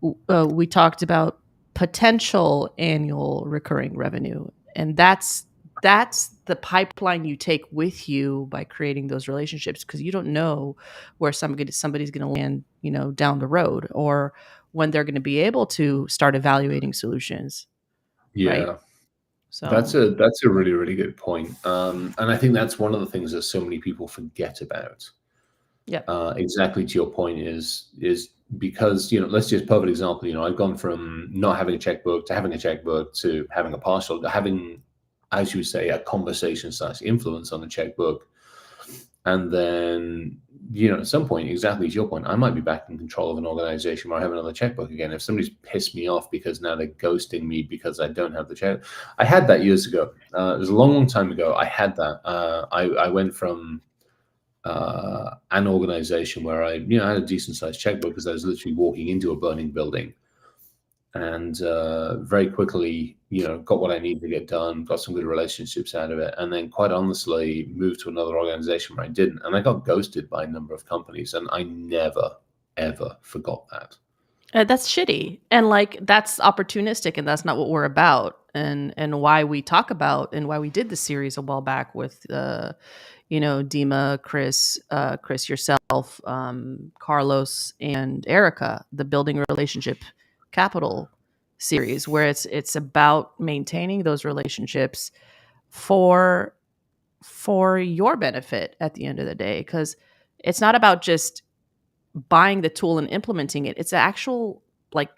we talked about potential annual recurring revenue, and that's the pipeline you take with you by creating those relationships, because you don't know where somebody's going to land, down the road, or when they're going to be able to start evaluating solutions, right? Yeah. That's So, a really, really good point. And I think that's one of the things that so many people forget about. yeah, Exactly to your point is because, let's just perfect example. I've gone from not having a checkbook to having a checkbook to having a partial, having, as you say, a conversation slash influence on the checkbook. And then, at some point, exactly to your point, I might be back in control of an organization where I have another checkbook again. If somebody's pissed me off because now they're ghosting me because I don't have the check, I had that years ago. It was a long, long time ago. I had that. I went from an organization where I had a decent sized checkbook because I was literally walking into a burning building, and very quickly, got what I needed to get done, got some good relationships out of it, and then quite honestly moved to another organization where I didn't, and I got ghosted by a number of companies, and I never ever forgot that. that's shitty, and like that's opportunistic, and that's not what we're about, and why we talk about and why we did the series a while back with Dima, Chris, yourself, Carlos, and Erica, the Building Relationship Capital series, where it's about maintaining those relationships for your benefit at the end of the day, because it's not about just buying the tool and implementing it. It's actual like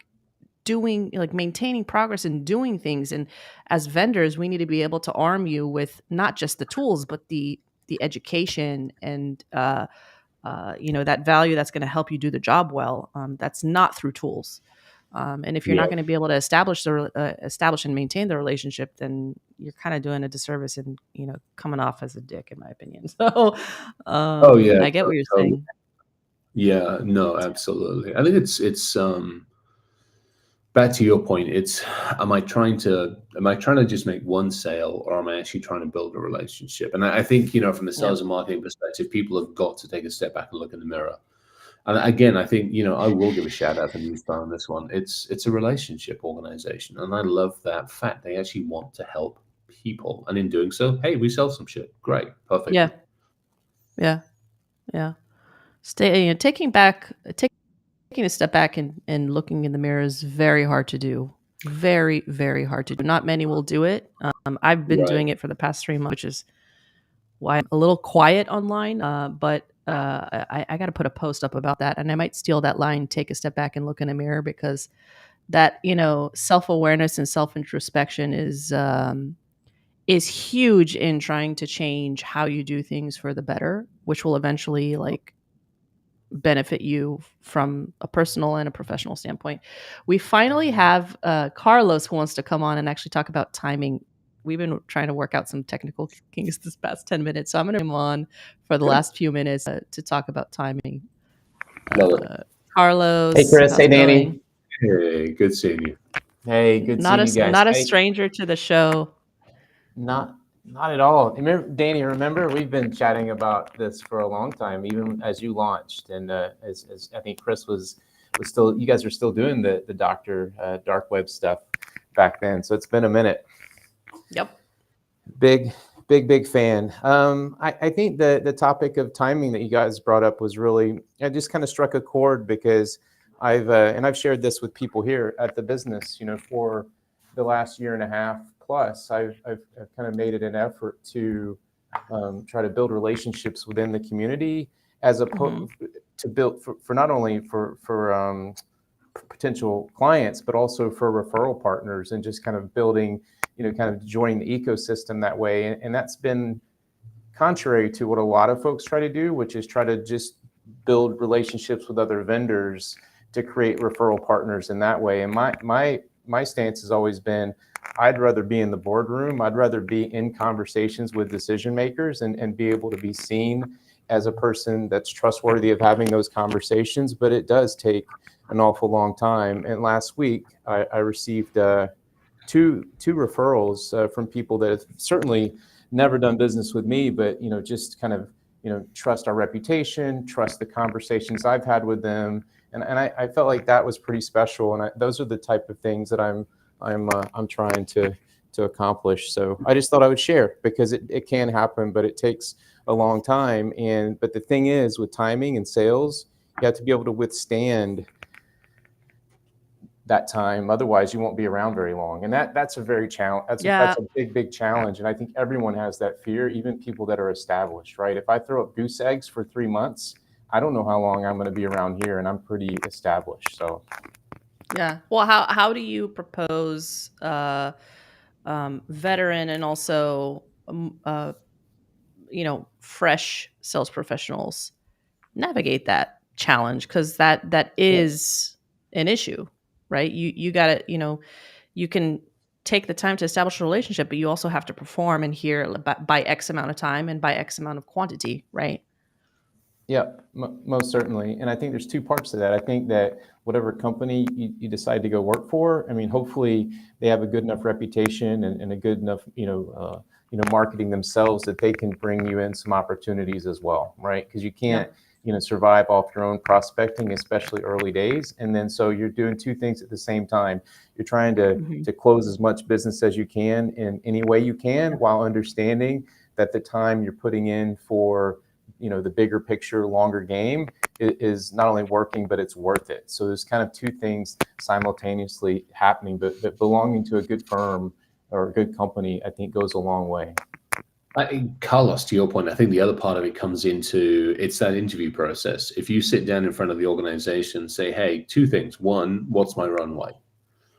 doing, like maintaining progress and doing things. And as vendors, we need to be able to arm you with not just the tools, but the education and that value that's going to help you do the job well. That's not through tools. And if you're Yeah. not going to be able to establish and maintain the relationship, then you're kind of doing a disservice and coming off as a dick, in my opinion. So Oh yeah. I get what you're Totally. saying. Yeah. No. Absolutely. I think it's back to your point. It's am I trying to just make one sale, or am I actually trying to build a relationship? And I think from the Yep. sales and marketing perspective, people have got to take a step back and look in the mirror. And again, I think I will give a shout out to Newstar on this one. It's a relationship organization, and I love that fact. They actually want to help people, and in doing so, hey, we sell some shit. Great, perfect. Yeah. Yeah. Yeah. Taking a step back and looking in the mirror is very hard to do. Very, very hard to do. Not many will do it. I've been Right. doing it for the past 3 months, which is why I'm a little quiet online. But I got to put a post up about that, and I might steal that line. Take a step back and look in the mirror, because that self awareness and self introspection is huge in trying to change how you do things for the better, which will eventually benefit you from a personal and a professional standpoint. We finally have Carlos, who wants to come on and actually talk about timing. We've been trying to work out some technical kinks this past 10 minutes. So I'm going to come on for the Okay. last few minutes to talk about timing. Love it. Hey, Carlos, Chris. how's Hey, it going? Danny. Hey, good seeing you. Hey, good Not seeing a, you guys. not a stranger to the show. Not at all. Remember, Danny, remember we've been chatting about this for a long time, even as you launched, and as I think Chris was still. You guys are still doing the doctor dark web stuff back then, so it's been a minute. Yep. Big fan. I think the topic of timing that you guys brought up was really, I just kind of struck a chord, because I've shared this with people here at the business, for the last year and a half plus, I've kind of made it an effort to try to build relationships within the community, as opposed to build for not only for potential clients, but also for referral partners, and just kind of building, kind of joining the ecosystem that way. And that's been contrary to what a lot of folks try to do, which is try to just build relationships with other vendors to create referral partners in that way. And my stance has always been, I'd rather be in the boardroom. I'd rather be in conversations with decision makers and be able to be seen as a person that's trustworthy of having those conversations. But it does take an awful long time. And last week, I received two referrals from people that have certainly never done business with me, but just kind of trust our reputation, trust the conversations I've had with them, and I felt like that was pretty special. And those are the type of things that I'm trying to accomplish. So I just thought I would share, because it can happen, but it takes a long time. But the thing is, with timing and sales, you have to be able to withstand that time. Otherwise, you won't be around very long. And that's a very challenge. That's a big challenge. And I think everyone has that fear, even people that are established, right? If I throw up goose eggs for 3 months, I don't know how long I'm going to be around here, and I'm pretty established. So Yeah. Well, how do you propose veteran and also fresh sales professionals navigate that challenge, because that is an issue, right? You got to, you can take the time to establish a relationship, but you also have to perform and hear by X amount of time and by X amount of quantity, right? yeah, most certainly. And I think there's two parts to that. I think that whatever company you decide to go work for, I mean, hopefully they have a good enough reputation and a good enough, marketing themselves, that they can bring you in some opportunities as well, right? Because you can't, survive off your own prospecting, especially early days. And then so you're doing two things at the same time. You're trying to close as much business as you can in any way you can, while understanding that the time you're putting in for the bigger picture, longer game is not only working, but it's worth it. So there's kind of two things simultaneously happening, but belonging to a good firm or a good company, I think, goes a long way. Carlos, to your point, I think the other part of it comes into it's that interview process. If you sit down in front of the organization, say, hey, two things. One, what's my runway?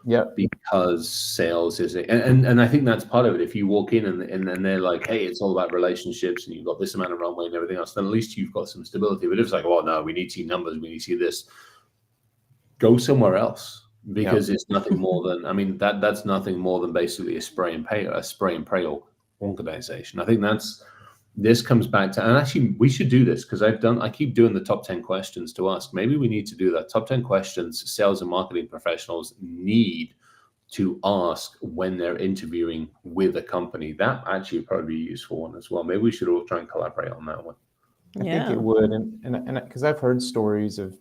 Yep. Because sales is and I think that's part of it. If you walk in and they're like, hey, it's all about relationships and you've got this amount of runway and everything else, then at least you've got some stability. But if it's like, oh no, we need to see numbers, we need to see this, go somewhere else, because it's nothing more than, I mean, that's nothing more than basically a spray and pray organization. I think this comes back to, and actually we should do this because I keep doing the top 10 questions to ask. Maybe we need to do that. Top 10 questions sales and marketing professionals need to ask when they're interviewing with a company. That actually would probably be a useful one as well. Maybe we should all try and collaborate on that one. I think it would. And because I've heard stories of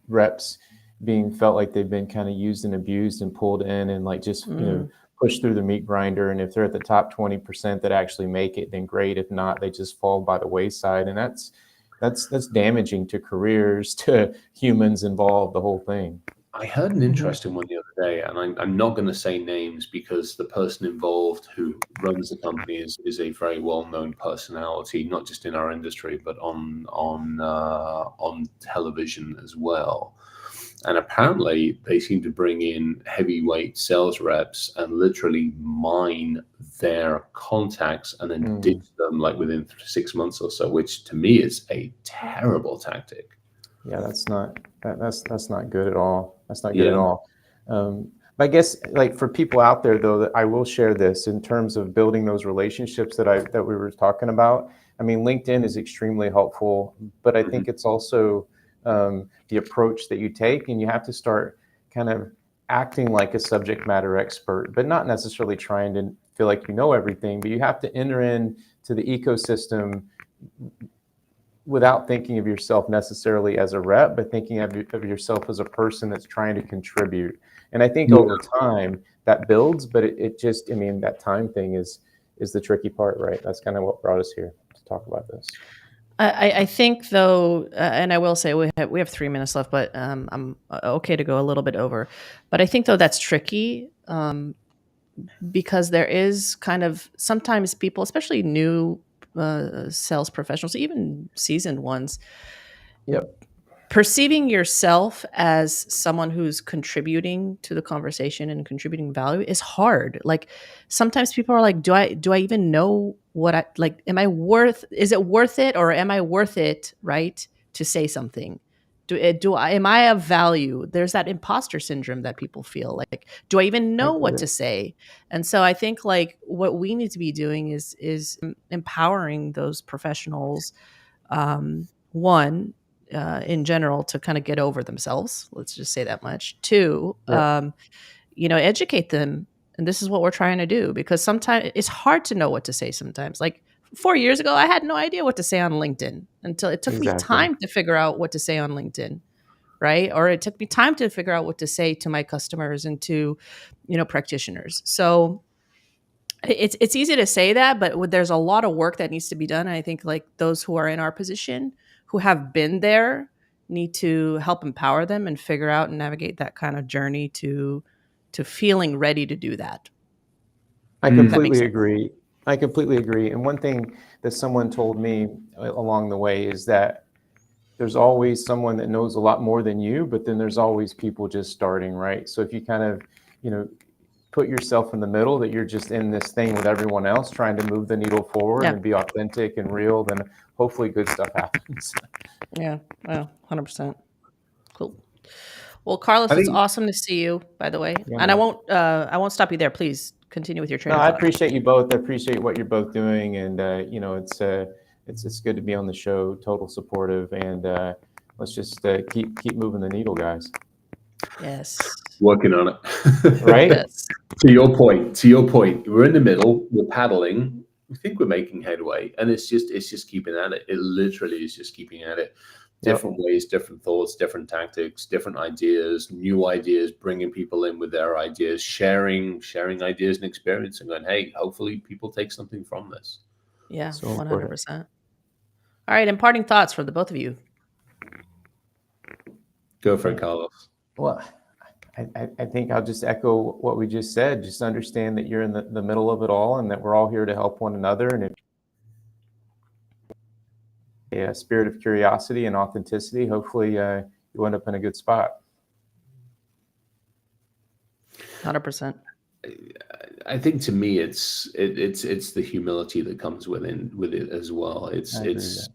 reps being felt like they've been kind of used and abused and pulled in and like just, you know, pushed through the meat grinder. And if they're at the top 20% that actually make it, then great. If not, they just fall by the wayside. And that's damaging to careers, to humans involved, the whole thing. I heard an interesting one the other day, and I'm not going to say names because the person involved who runs the company is a very well-known personality, not just in our industry, but on television as well. And apparently they seem to bring in heavyweight sales reps and literally mine their contacts and then ditch them like within 6 months or so, which to me is a terrible tactic. Yeah, that's not good at all. That's not good at all. But I guess like for people out there though, that I will share this in terms of building those relationships that we were talking about. I mean, LinkedIn is extremely helpful, but I think it's also the approach that you take, and you have to start kind of acting like a subject matter expert, but not necessarily trying to feel like you know everything, but you have to enter into the ecosystem without thinking of yourself necessarily as a rep, but thinking of yourself as a person that's trying to contribute. And I think over time that builds, but it just, I mean, that time thing is the tricky part, right? That's kind of what brought us here to talk about this. I think though, and I will say we have 3 minutes left, but I'm okay to go a little bit over. But I think though that's tricky because there is kind of sometimes people, especially new sales professionals, even seasoned ones, perceiving yourself as someone who's contributing to the conversation and contributing value is hard. Like sometimes people are like, do I even know what I like? Is it worth it, or am I worth it? Right. To say something. Am I of value? There's that imposter syndrome that people feel like, do I even know what to say? And so I think like what we need to be doing is empowering those professionals. One, in general, to kind of get over themselves. Let's just say that much. Two, educate them. And this is what we're trying to do, because sometimes it's hard to know what to say sometimes. Like 4 years ago, I had no idea what to say on LinkedIn until it took me time to figure out what to say on LinkedIn. Right. Or it took me time to figure out what to say to my customers and to, practitioners. So it's easy to say that, but there's a lot of work that needs to be done. And I think like those who are in our position, who have been there, need to help empower them and figure out and navigate that kind of journey to feeling ready to do that. I completely agree. And one thing that someone told me along the way is that there's always someone that knows a lot more than you, but then there's always people just starting, right? So if you kind of, put yourself in the middle, that you're just in this thing with everyone else trying to move the needle forward and be authentic and real, then hopefully good stuff happens. Yeah, well, 100%. Cool. Well, Carlos, it's awesome to see you, by the way. Yeah. And I won't stop you there. Please continue with your training. No, I appreciate you both. I appreciate what you're both doing, and it's good to be on the show. Total supportive, and let's just keep moving the needle, guys. Yes. Working on it. Right? Yes. To your point, we're in the middle, we're paddling, we think we're making headway, and it's just keeping at it. It literally is just keeping at it. Different ways, different thoughts, different tactics, different ideas, new ideas, bringing people in with their ideas, sharing ideas and experience, and going, hey, hopefully people take something from this. Yeah, so 100%. All right, imparting thoughts from the both of you. Go for it, Carlos. Well, I think I'll just echo what we just said. Just understand that you're in the middle of it all, and that we're all here to help one another. And if a spirit of curiosity and authenticity, hopefully you end up in a good spot. 100%. I think to me, it's the humility that comes with it as well. It's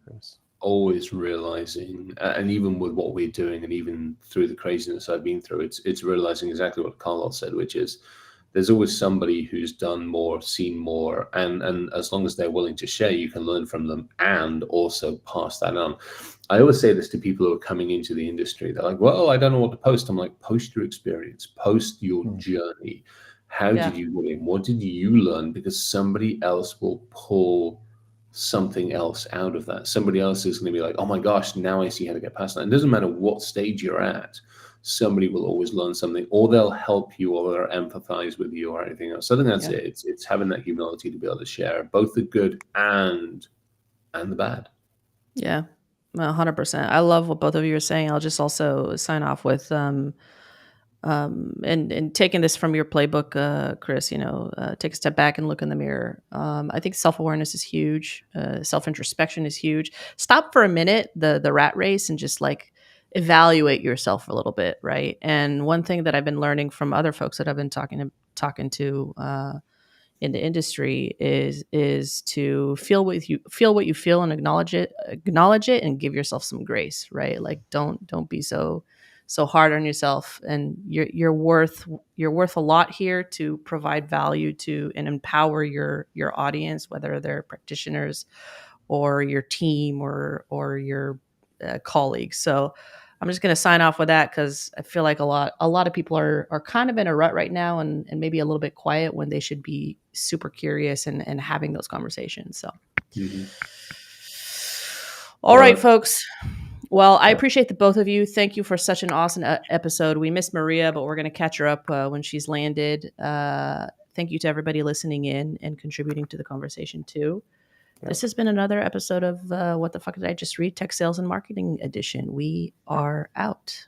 always realizing, and even with what we're doing, and even through the craziness I've been through, it's realizing exactly what Carlos said, which is there's always somebody who's done more, seen more, and as long as they're willing to share, you can learn from them and also pass that on. I always say this to people who are coming into the industry. They're like, well, I don't know what to post. I'm like, post your experience, post your journey. How did you get in? What did you learn? Because somebody else will pull something else out of that. Somebody else is going to be like, oh my gosh, now I see how to get past that. It doesn't matter what stage you're at. Somebody will always learn something, or they'll help you, or they'll empathize with you, or anything else. So I think that's it. It's having that humility to be able to share both the good and the bad. Yeah, 100%. I love what both of you are saying. I'll just also sign off with and taking this from your playbook, Chris, take a step back and look in the mirror. I think self-awareness is huge. Self-introspection is huge. Stop for a minute, the rat race, and just like evaluate yourself a little bit. Right. And one thing that I've been learning from other folks that I've been talking to in the industry is to feel what you feel and acknowledge it, and give yourself some grace. Right. Like don't be so hard on yourself, and you're worth a lot here to provide value to and empower your audience, whether they're practitioners or your team or your colleagues. So I'm just going to sign off with that, because I feel like a lot of people are kind of in a rut right now, and maybe a little bit quiet when they should be super curious and having those conversations. So, All right, folks. Well, I appreciate the both of you. Thank you for such an awesome episode. We missed Maria, but we're going to catch her up when she's landed. Thank you to everybody listening in and contributing to the conversation too. Yep. This has been another episode of What the Fuck Did I Just Read? Tech Sales and Marketing Edition. We are out.